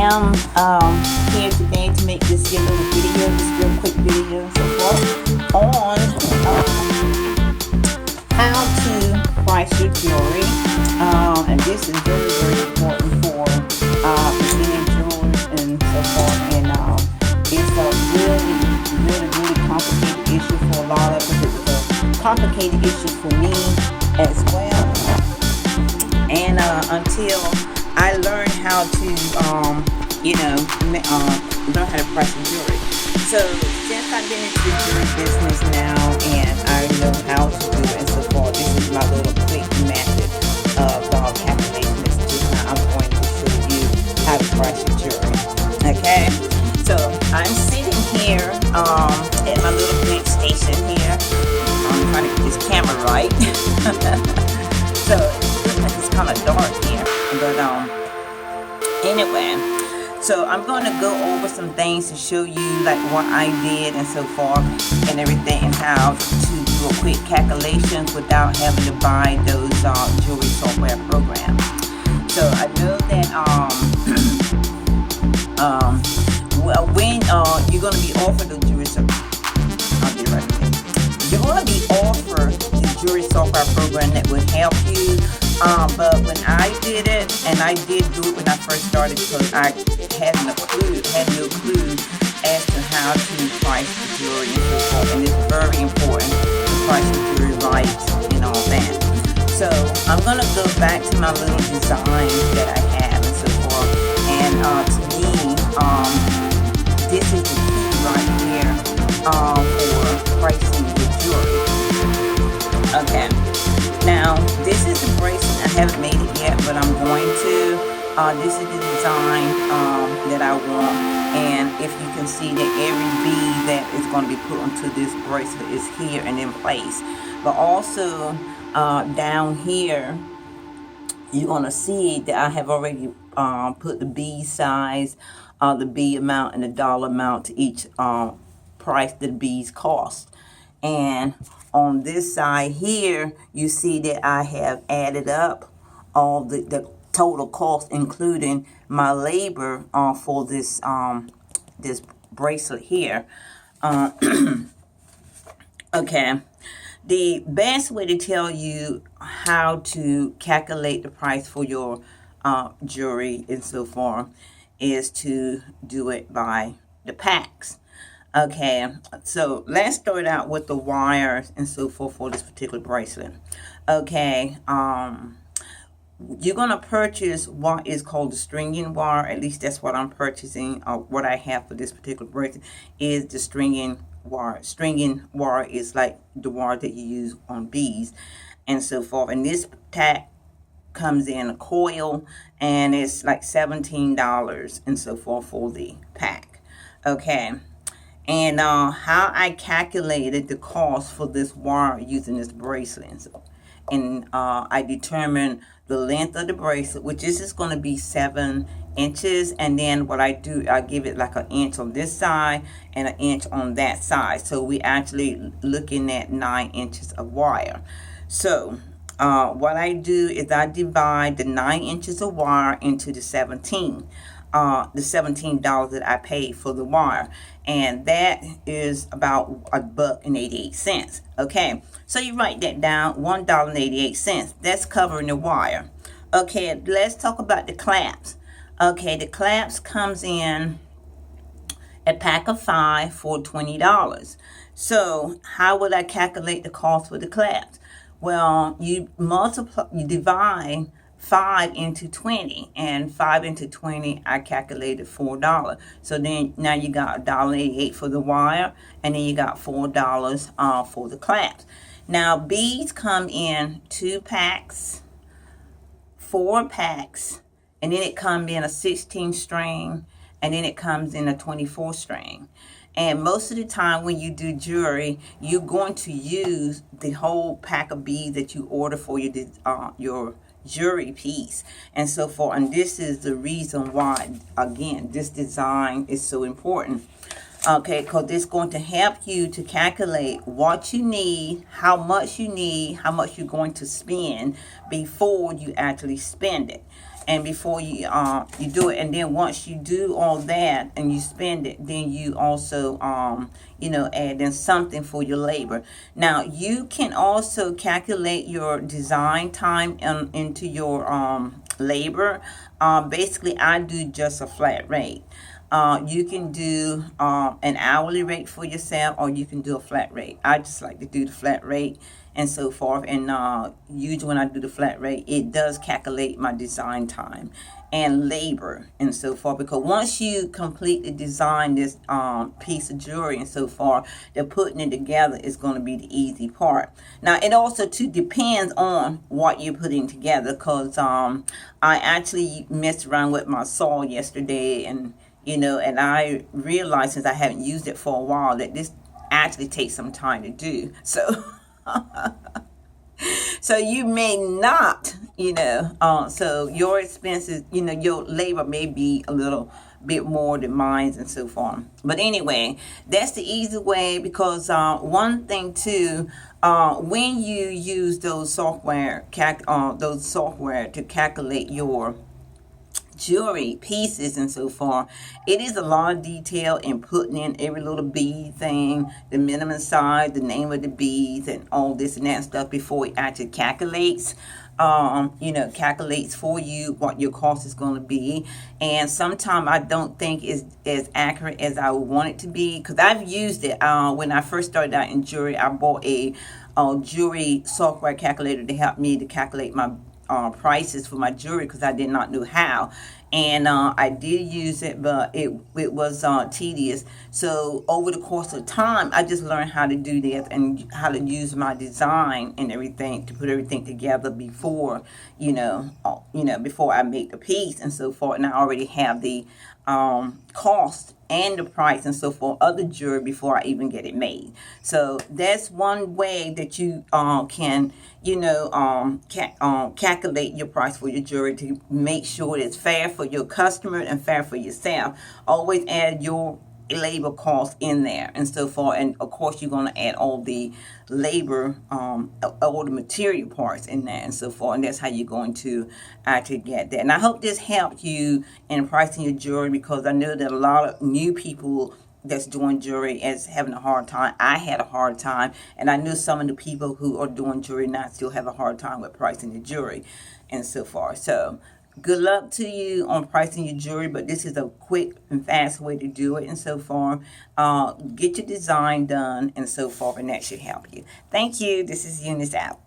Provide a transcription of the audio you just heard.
am here today to make this little video, this real quick video, so forth, on how to price your jewelry. And this is very, very important for beginning jewelers and so forth. And it's a really complicated issue for a lot of us. It's a complicated issue for me as well. And until I learned how to, learn how to price your jewelry. So since I've been into the jewelry business now and I know how to do it and so forth, this is my little quick method of calculation. This is just how I'm going to show you how to price your jewelry. Okay, so I'm sitting here at my little big station here. I'm trying to get this camera right. So it's kind of dark here, but anyway, so I'm going to go over some things to show you like what I did and so forth and everything, and how to do a quick calculation without having to buy those jewelry software programs. So I know that when you're going to be offered the jewelry I'll get right there. You're going to be offered the jewelry software program that will help you. But when I did it, and I did do it when I first started, because I had no clue as to how to price the jewelry and so forth. And it's very important to price the jewelry right and all that. So I'm gonna go back to my little design that I have and so forth. And to me, this is the key right here for pricing the jewelry. Okay. Now, this is the bracelet. I haven't made it yet, but I'm going to. This is the design that I want. And if you can see that every bead that is going to be put onto this bracelet is here and in place. But also, down here, you're going to see that I have already put the bead size, the bead amount, and the dollar amount to each price that the beads cost. And on this side here, you see that I have added up all the total cost, including my labor for this this bracelet here. Okay, the best way to tell you how to calculate the price for your jewelry and so forth is to do it by the packs. Okay, so let's start out with the wires and so forth for this particular bracelet. Okay, you're going to purchase what is called the stringing wire. At least that's what I'm purchasing. What I have for this particular bracelet is the stringing wire. Stringing wire is like the wire that you use on beads and so forth. And this tack comes in a coil, and it's like $17 and so forth for the pack. Okay. And how I calculated the cost for this wire using this bracelet. And I determined the length of the bracelet, which is going to be 7 inches. And then what I do, I give it like an inch on this side and an inch on that side. So we actually looking at 9 inches of wire. So what I do is I divide the 9 inches of wire into the $17 that I paid for the wire, and that is about $1.88. Okay, so you write that down, $1.88. That's covering the wire. Okay, let's talk about the clamps. Okay, the clamps comes in a pack of 5 for $20. So how would I calculate the cost for the clamps? Well, you divide 5 into 20, and 5 into 20 I calculated $4. So then now you got $1.88 for the wire, and then you got $4 for the clamps. Now beads come in 2 packs, 4 packs, and then it comes in a 16 string, and then it comes in a 24 string. And most of the time when you do jewelry, you're going to use the whole pack of beads that you order for your jewelry piece and so forth. And this is the reason why, again, this design is so important. Okay, because it's going to help you to calculate what you need, how much you need, how much you're going to spend before you actually spend it, and before you do it. And then once you do all that and you spend it, then you also add in something for your labor. Now you can also calculate your design time into your labor. Basically, I do just a flat rate. You can do an hourly rate for yourself, or you can do a flat rate. I just like to do the flat rate and so forth. And usually when I do the flat rate, it does calculate my design time and labor and so forth. Because once you completely design this piece of jewelry and so forth, the putting it together is going to be the easy part. Now, it also too depends on what you're putting together. Because I actually messed around with my saw yesterday, and and I realized, since I haven't used it for a while, that this actually takes some time to do. So, so you may not, so your expenses, your labor may be a little bit more than mine and so forth. But anyway, that's the easy way. Because one thing too, when you use those software to calculate your jewelry pieces and so forth, it is a lot of detail in putting in every little bead thing, the minimum size, the name of the beads, and all this and that stuff before it actually calculates calculates for you what your cost is going to be. And sometimes I don't think it's as accurate as I would want it to be, because I've used it when I first started out in jewelry. I bought a jewelry software calculator to help me to calculate my prices for my jewelry, because I did not know how. And I did use it, but it was tedious. So over the course of time, I just learned how to do this and how to use my design and everything to put everything together before before I make the piece and so forth. And I already have the cost and the price and so forth of the jewelry before I even get it made. So that's one way that you can calculate your price for your jewelry, to make sure it's fair for your customer and fair for yourself. Always add your labor cost in there and so forth. And of course, you're going to add all the labor, all the material parts in there and so forth. And that's how you're going to actually get that. And I hope this helped you in pricing your jewelry, because I know that a lot of new people that's doing jewelry is having a hard time. I had a hard time, and I know some of the people who are doing jewelry now still have a hard time with pricing the jewelry and so forth. So good luck to you on pricing your jewelry, but this is a quick and fast way to do it and so forth. Get your design done and so forth, and that should help you. Thank you. This is Eunice out.